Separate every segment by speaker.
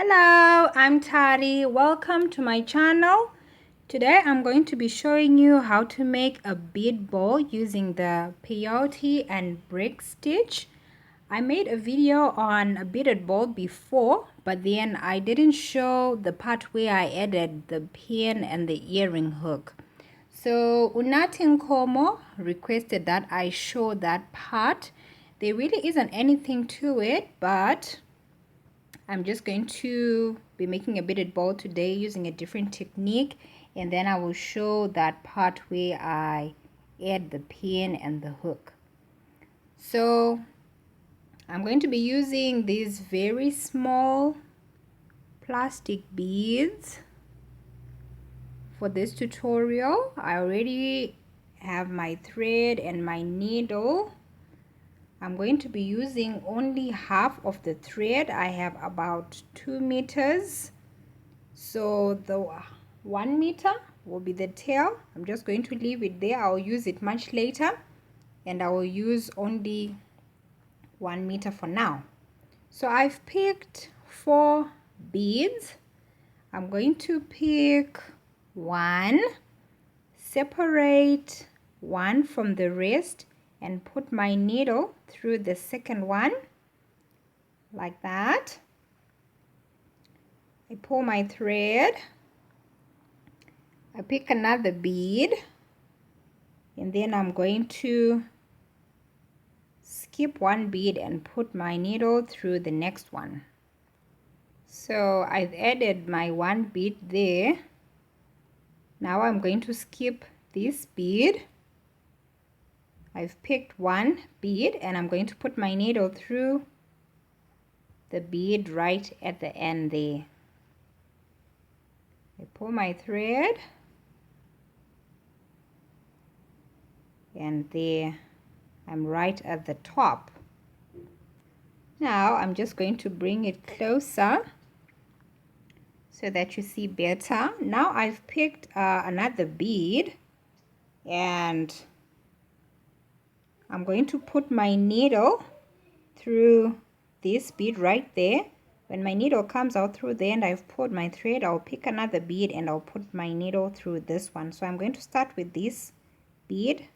Speaker 1: Hello, I'm Tari. Welcome to my channel. Today I'm going to be showing you how to make a bead bowl using the peyote and brick stitch. I made a video on a beaded bowl before, but then I didn't show the part where I added the pin and the earring hook. So Unati Nkomo requested that I show that part. There really isn't anything to it, but I'm just going to be making a beaded bowl today using a different technique, and then I will show that part where I add the pin and the hook. So I'm going to be using these very small plastic beads for this tutorial. I already have my thread and my needle. I'm going to be using only half of the thread. I have about 2 meters. So the 1 meter will be the tail. I'm just going to leave it there. I'll use it much later, and I will use only 1 meter for now. So I've picked 4 beads. I'm going to pick one, separate one from the rest, and put my needle through the second one like that. I pull my thread, I pick another bead, and then I'm going to skip one bead and put my needle through the next one. So I've added my one bead there. Now I'm going to skip this bead. I've picked one bead and I'm going to put my needle through the bead right at the end there. I pull my thread, and there I'm right at the top. Now I'm just going to bring it closer so that you see better. Now I've picked another bead, and I'm going to put my needle through this bead right there. When my needle comes out through there and I've pulled my thread, I'll pick another bead and I'll put my needle through this one. So I'm going to start with this bead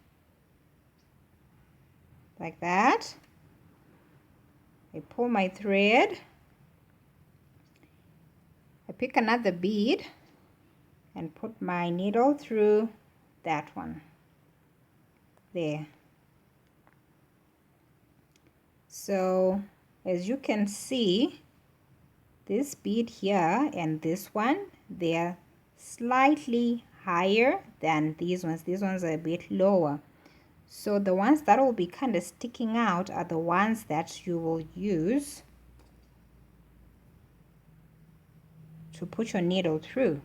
Speaker 1: like that. I pull my thread, I pick another bead and put my needle through that one there. So as you can see, this bead here and this one, they're slightly higher than these ones. These ones are a bit lower. So the ones that will be kind of sticking out are the ones that you will use to put your needle through.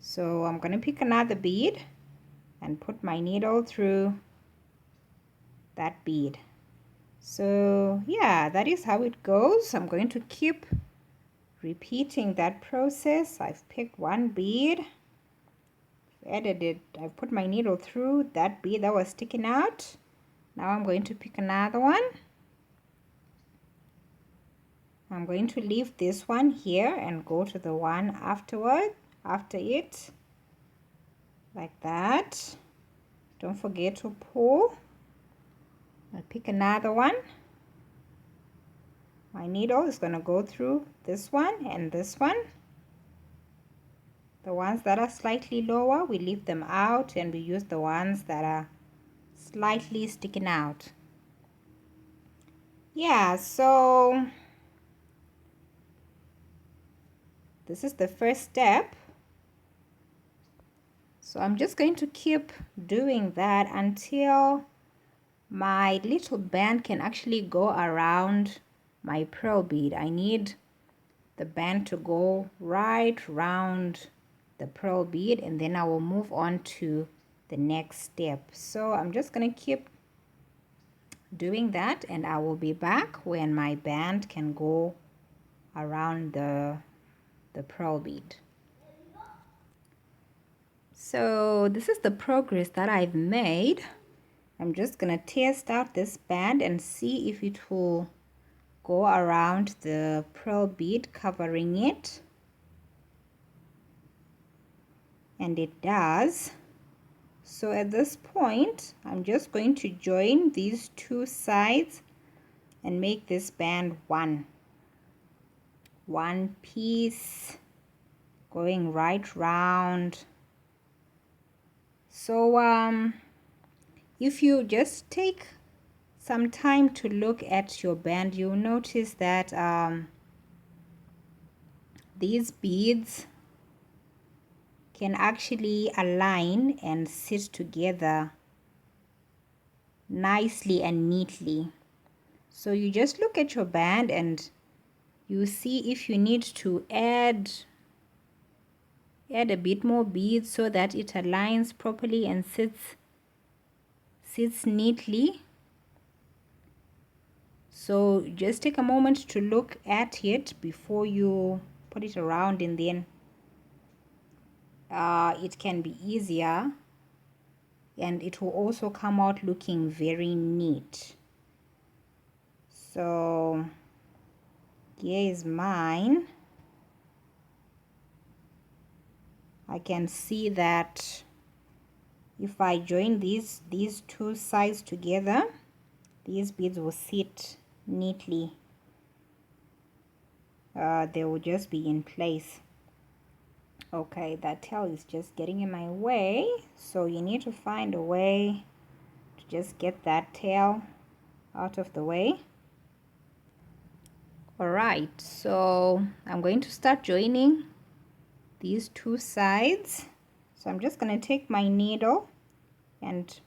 Speaker 1: So I'm going to pick another bead and put my needle through that bead. So yeah, that is how it goes. I'm going to keep repeating that process. I've picked one bead, added it, I've put my needle through that bead that was sticking out. Now I'm going to pick another one. I'm going to leave this one here and go to the one after it, like that. Don't forget to pull. I'll pick another one. My needle is going to go through this one and this one. The ones that are slightly lower, we leave them out and we use the ones that are slightly sticking out. Yeah, so this is the first step. So I'm just going to keep doing that until my little band can actually go around my pearl bead. I need the band to go right round the pearl bead, and then I will move on to the next step. So I'm just going to keep doing that, and I will be back when my band can go around the pearl bead. So this is the progress that I've made. I'm just gonna test out this band and see if it will go around the pearl bead, covering it, and it does. So at this point, I'm just going to join these two sides and make this band one piece going right round. So if you just take some time to look at your band, you'll notice that these beads can actually align and sit together nicely and neatly. So you just look at your band and you see if you need to add a bit more beads so that it aligns properly and sits neatly. So just take a moment to look at it before you put it around, and then it can be easier and it will also come out looking very neat. So here is mine. I can see that if I join these two sides together, these beads will sit neatly. They will just be in place. Okay, that tail is just getting in my way, so you need to find a way to just get that tail out of the way. Alright, so I'm going to start joining these two sides. So I'm just going to take my needle and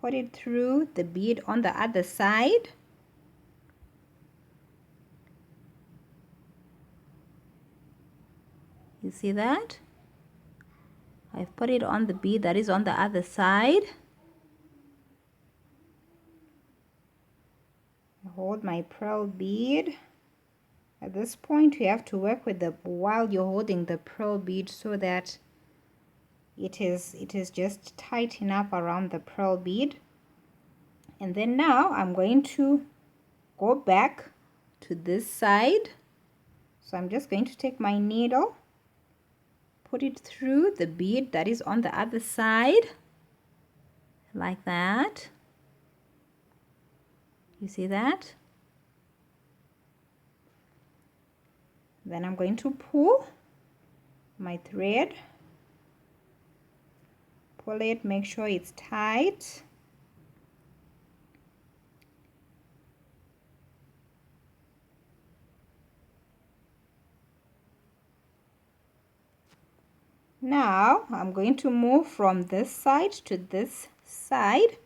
Speaker 1: put it through the bead on the other side. You see that? I've put it on the bead that is on the other side. I hold my pearl bead. At this point, you have to work with the while you're holding the pearl bead so that it is just tight enough around the pearl bead. And then now I'm going to go back to this side. So I'm just going to take my needle, put it through the bead that is on the other side, like that. You see that? Then I'm going to pull my thread, pull it, make sure it's tight. Now I'm going to move from this side to this side,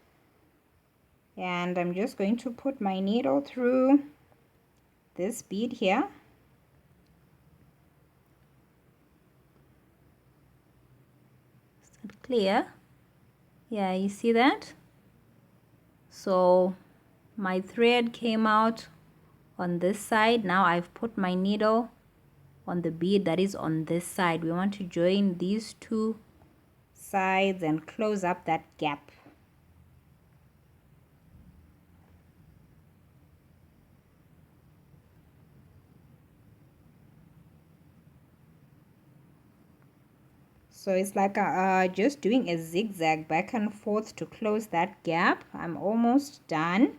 Speaker 1: and I'm just going to put my needle through this bead here. Is that clear? Yeah, you see that? So my thread came out on this side. Now I've put my needle on the bead that is on this side. We want to join these two sides and close up that gap. So it's like just doing a zigzag back and forth to close that gap. I'm almost done.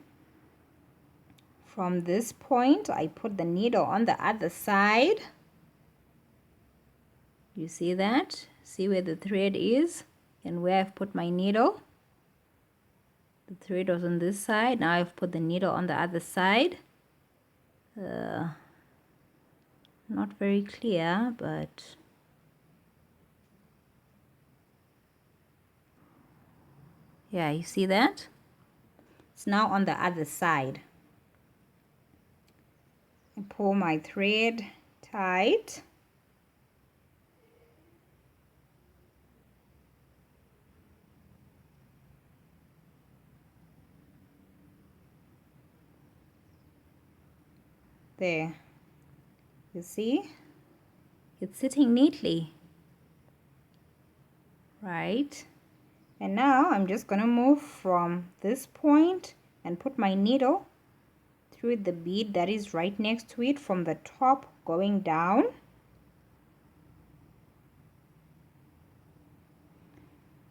Speaker 1: From this point, I put the needle on the other side. You see that? See where the thread is and where I've put my needle? The thread was on this side. Now I've put the needle on the other side. Not very clear, but yeah, you see that? It's now on the other side. I pull my thread tight. There, you see, it's sitting neatly, right? And now I'm just going to move from this point and put my needle through the bead that is right next to it from the top going down.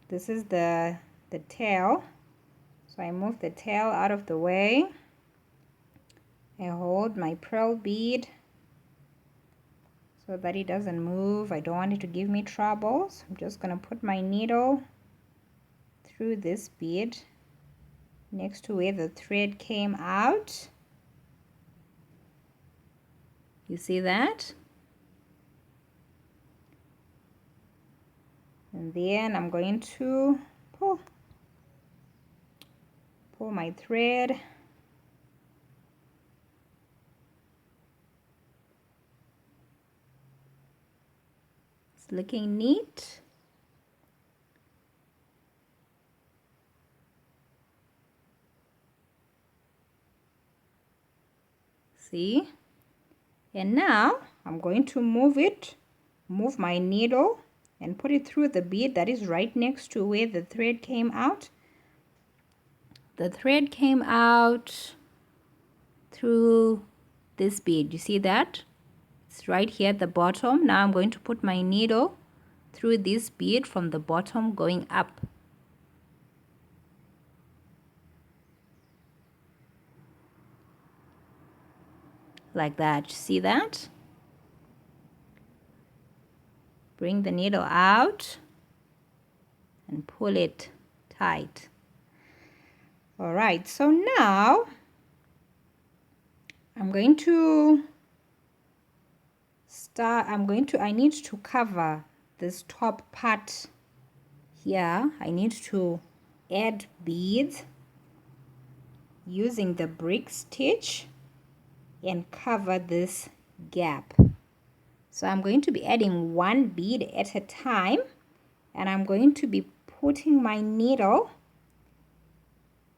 Speaker 1: This is the tail, so I move the tail out of the way. I hold my pearl bead so that it doesn't move. I don't want it to give me trouble, so I'm just going to put my needle through this bead next to where the thread came out. You see that? And then I'm going to pull my thread. It's looking neat. See? And now I'm going to move my needle and put it through the bead that is right next to where the thread came out. The thread came out through this bead. You see that? It's right here at the bottom. Now I'm going to put my needle through this bead from the bottom going up. Like that. See that? Bring the needle out and pull it tight. All right, so now I need to cover this top part here. I need to add beads using the brick stitch and cover this gap. So I'm going to be adding one bead at a time, and I'm going to be putting my needle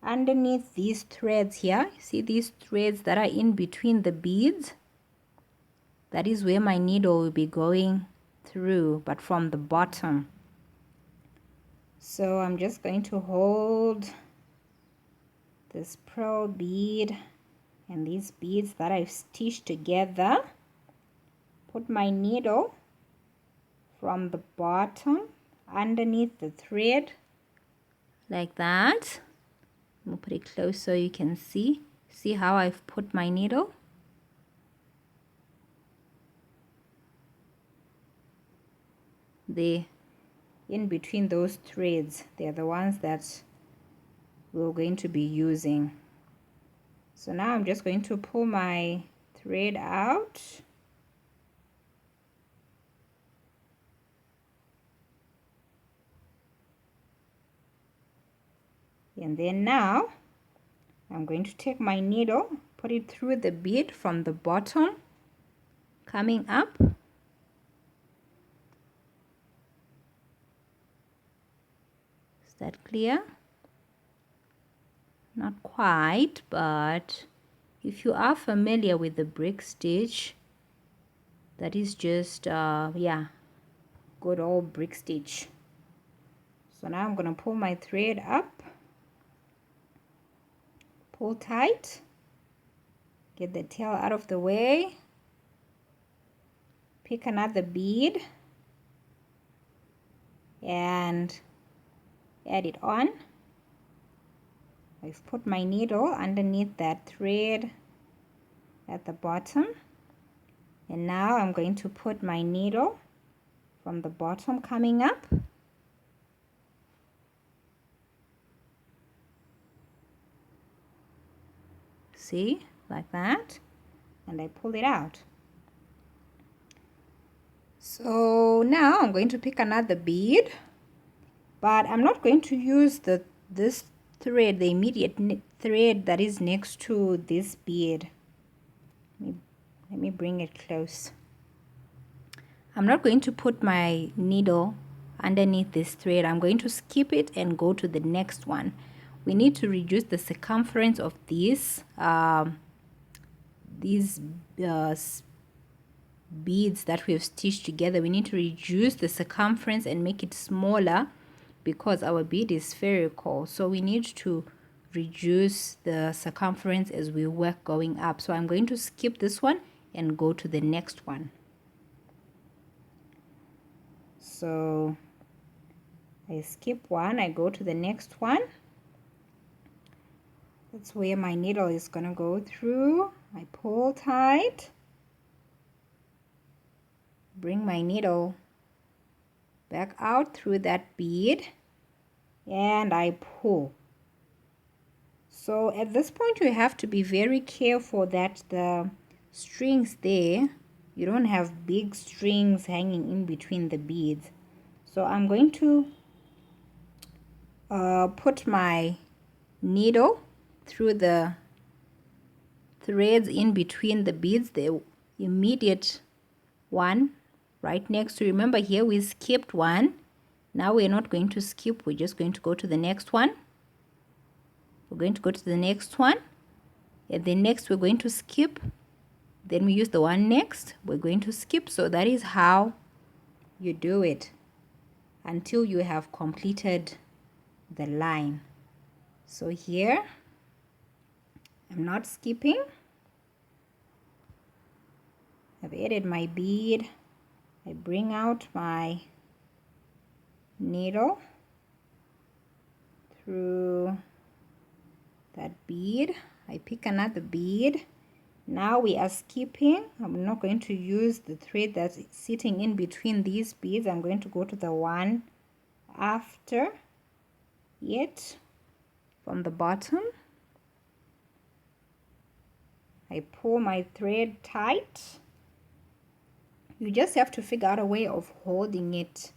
Speaker 1: underneath these threads here. See these threads that are in between the beads? That is where my needle will be going through, but from the bottom. So I'm just going to hold this pearl bead and these beads that I've stitched together, put my needle from the bottom underneath the thread like that. I'm going to put it close so you can see how I've put my needle. There, in between those threads, they're the ones that we're going to be using. So now I'm just going to pull my thread out. And then now I'm going to take my needle, put it through the bead from the bottom coming up. Is that clear? Not quite, but if you are familiar with the brick stitch, that is just yeah, good old brick stitch. So now I'm going to pull my thread up, pull tight, get the tail out of the way, pick another bead and add it on. I've put my needle underneath that thread at the bottom, and now I'm going to put my needle from the bottom coming up. See, like that, and I pull it out. So now I'm going to pick another bead, but I'm not going to use this thread, the immediate thread that is next to this bead. Let me bring it close. I'm not going to put my needle underneath this thread. I'm going to skip it and go to the next one. We need to reduce the circumference of these beads that we have stitched together. We need to reduce the circumference and make it smaller because our bead is spherical. So we need to reduce the circumference as we work going up. So I'm going to skip this one and go to the next one. So I skip one, I go to the next one. That's where my needle is going to go through. I pull tight, bring my needle back out through that bead, and I pull. So at this point you have to be very careful that the strings there, you don't have big strings hanging in between the beads. So I'm going to put my needle through the threads in between the beads, the immediate one right next to, remember here we skipped one. Now we're not going to skip, we're just going to go to the next one. We're going to go to the next one, and then next we're going to skip, then we use the one next, we're going to skip. So that is how you do it until you have completed the line. So here I'm not skipping. I've added my bead. I bring out my needle through that bead. I pick another bead. Now we are skipping. I'm not going to use the thread that's sitting in between these beads. I'm going to go to the one after it from the bottom. I pull my thread tight. You just have to figure out a way of holding it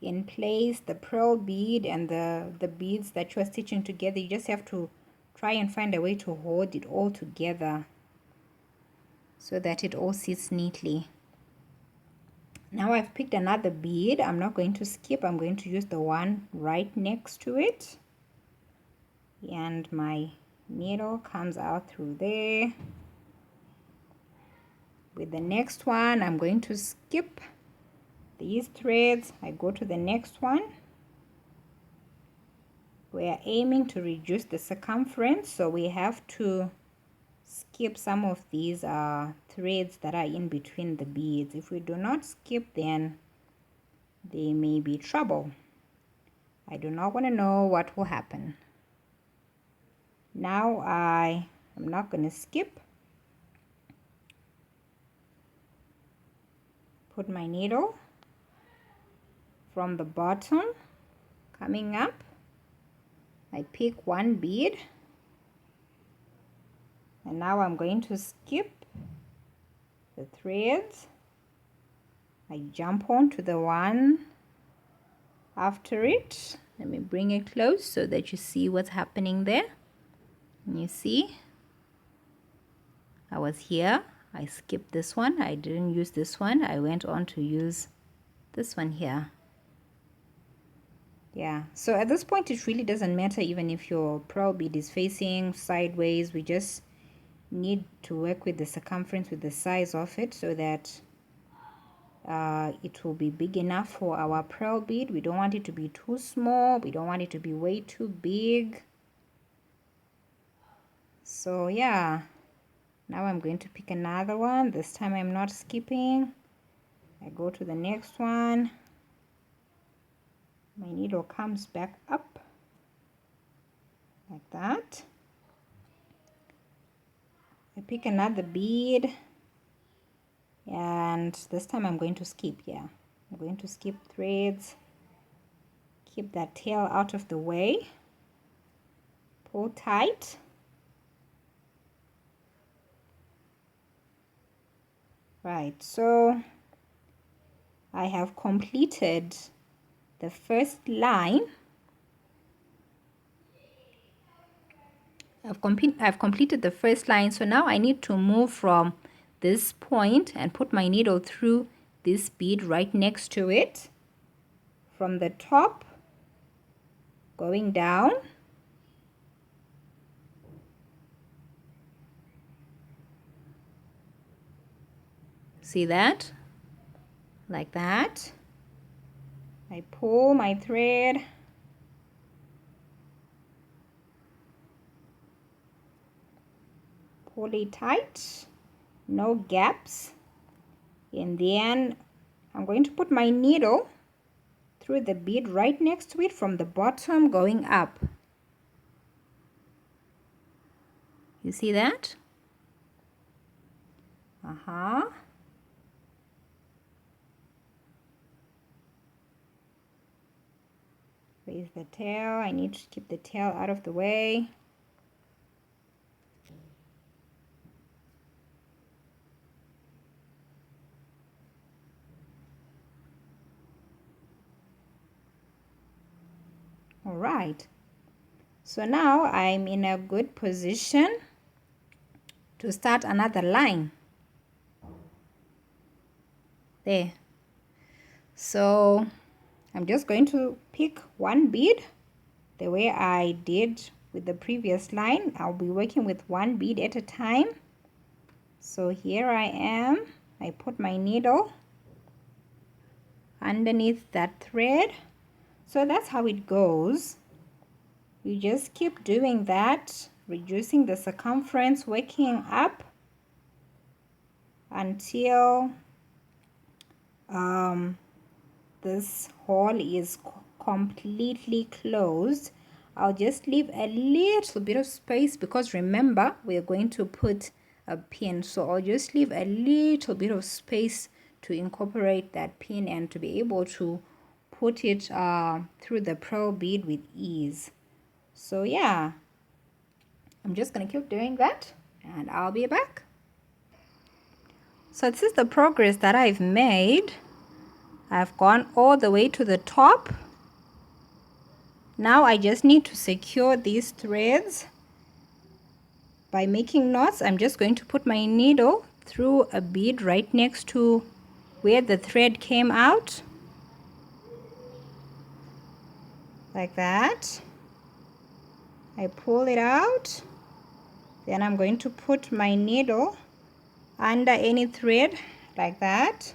Speaker 1: in place, the pearl bead and the beads that you are stitching together. You just have to try and find a way to hold it all together so that it all sits neatly. Now I've picked another bead. I'm not going to skip. I'm going to use the one right next to it, and my needle comes out through there. With the next one, I'm going to skip these threads. I go to the next one. We are aiming to reduce the circumference, so we have to skip some of these threads that are in between the beads. If we do not skip, then there may be trouble. I do not want to know what will happen. Now I am not going to skip. Put my needle from the bottom coming up. I pick one bead, and now I'm going to skip the threads. I jump on to the one after it. Let me bring it close so that you see what's happening there. And you see, I was here, I skipped this one, I didn't use this one, I went on to use this one here. Yeah, so at this point it really doesn't matter even if your pearl bead is facing sideways. We just need to work with the circumference, with the size of it, so that it will be big enough for our pearl bead. We don't want it to be too small, we don't want it to be way too big. So yeah, now I'm going to pick another one. This time I'm not skipping. I go to the next one. My needle comes back up like that. I pick another bead, and this time I'm going to skip. Yeah, I'm going to skip threads, keep that tail out of the way, pull tight. Right, so I have completed the first line. I've completed the first line, so now I need to move from this point and put my needle through this bead right next to it, from the top going down. See that? Like that. I pull my thread, pull it tight, no gaps, and then I'm going to put my needle through the bead right next to it from the bottom going up. You see that? Raise the tail. I need to keep the tail out of the way. All right. So now I'm in a good position to start another line. There. So I'm just going to pick one bead the way I did with the previous line. I'll be working with one bead at a time. So here I am. I put my needle underneath that thread. So that's how it goes. You just keep doing that, reducing the circumference, working up until this hole is completely closed. I'll just leave a little bit of space because remember we're going to put a pin, so I'll just leave a little bit of space to incorporate that pin and to be able to put it through the pearl bead with ease. So yeah, I'm just gonna keep doing that and I'll be back. So this is the progress that I've made. I've gone all the way to the top. Now I just need to secure these threads by making knots. I'm just going to put my needle through a bead right next to where the thread came out, like that. I pull it out, then I'm going to put my needle under any thread like that,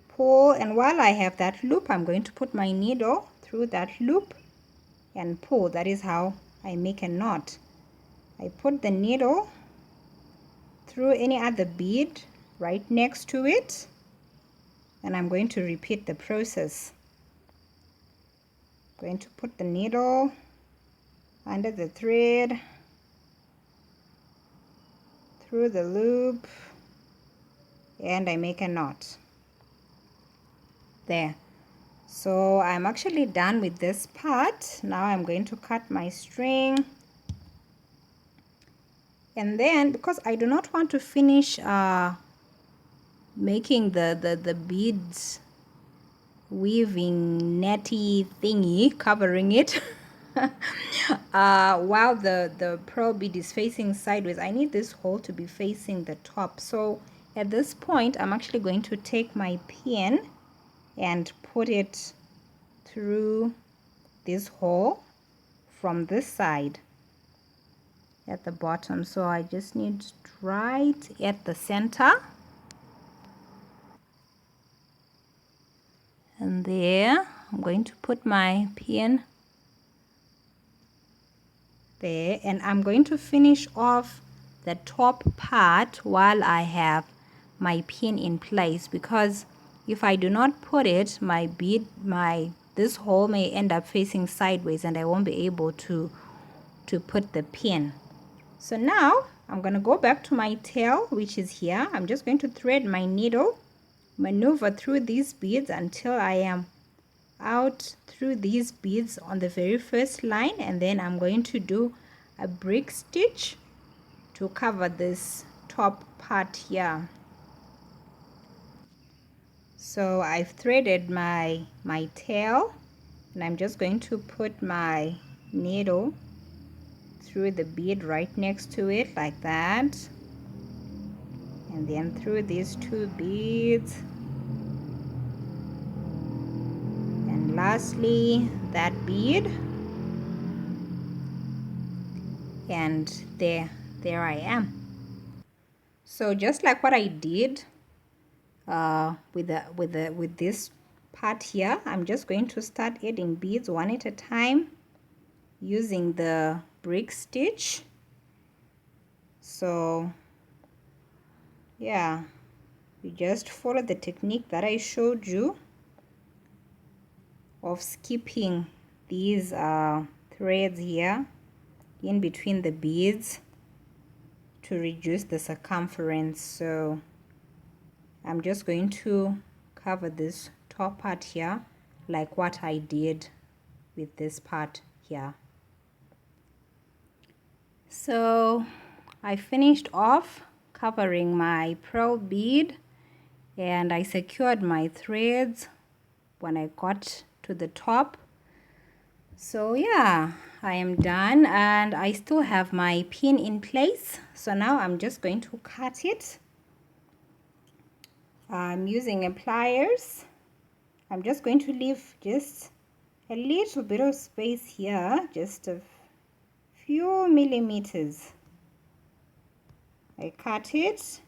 Speaker 1: pull, and while I have that loop I'm going to put my needle through that loop and pull. That is how I make a knot. I put the needle through any other bead right next to it, and I'm going to repeat the process. Going to put the needle under the thread, through the loop, and I make a knot there. So I'm actually done with this part. Now I'm going to cut my string, and then because I do not want to finish making the beads weaving netty thingy covering it while the pearl bead is facing sideways, I need this hole to be facing the top. So at this point I'm actually going to take my pin and put it through this hole from this side at the bottom. So I just need right at the center, and there I'm going to put my pin there, and I'm going to finish off the top part while I have my pin in place, because if I do not put it, this hole may end up facing sideways and I won't be able to put the pin. So now I'm going to go back to my tail, which is here. I'm just going to thread my needle, maneuver through these beads until I am out through these beads on the very first line, and then I'm going to do a brick stitch to cover this top part here. So I've threaded my tail, and I'm just going to put my needle through the bead right next to it like that, and then through these two beads, and lastly that bead, and there I am. So just like what I did with this part here, I'm just going to start adding beads one at a time using the brick stitch, So yeah, you just follow the technique that I showed you of skipping these threads here in between the beads to reduce the circumference. So I'm just going to cover this top part here like what I did with this part here. So I finished off covering my pearl bead and I secured my threads when I got to the top. So yeah, I am done and I still have my pin in place. So now I'm just going to cut it. I'm using a pliers. I'm just going to leave just a little bit of space here, just a few millimeters. I cut it.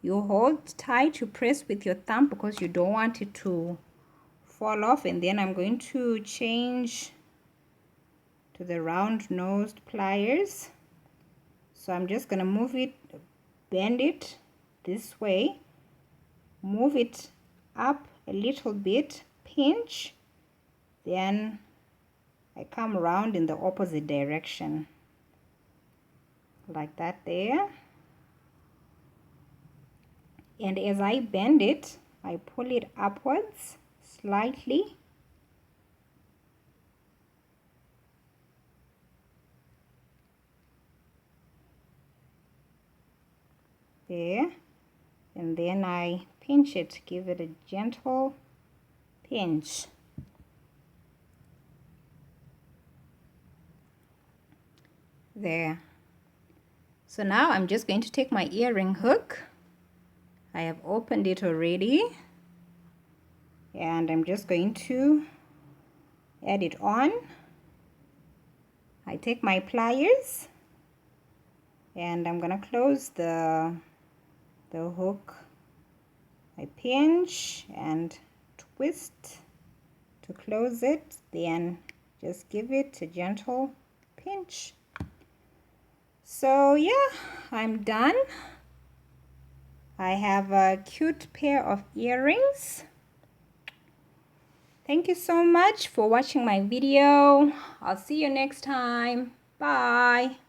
Speaker 1: You hold tight, you press with your thumb because you don't want it to fall off, and then I'm going to change to the round nosed pliers. So I'm just going to move it, bend it this way, move it up a little bit, pinch, then I come around in the opposite direction like that there. And as I bend it, I pull it upwards slightly. There. And then I pinch it, give it a gentle pinch. There. So now I'm just going to take my earring hook. I have opened it already. And I'm just going to add it on. I take my pliers and I'm gonna close the hook. I pinch and twist to close it, then just give it a gentle pinch. So yeah, I'm done. I have a cute pair of earrings. Thank you so much for watching my video. I'll see you next time. Bye.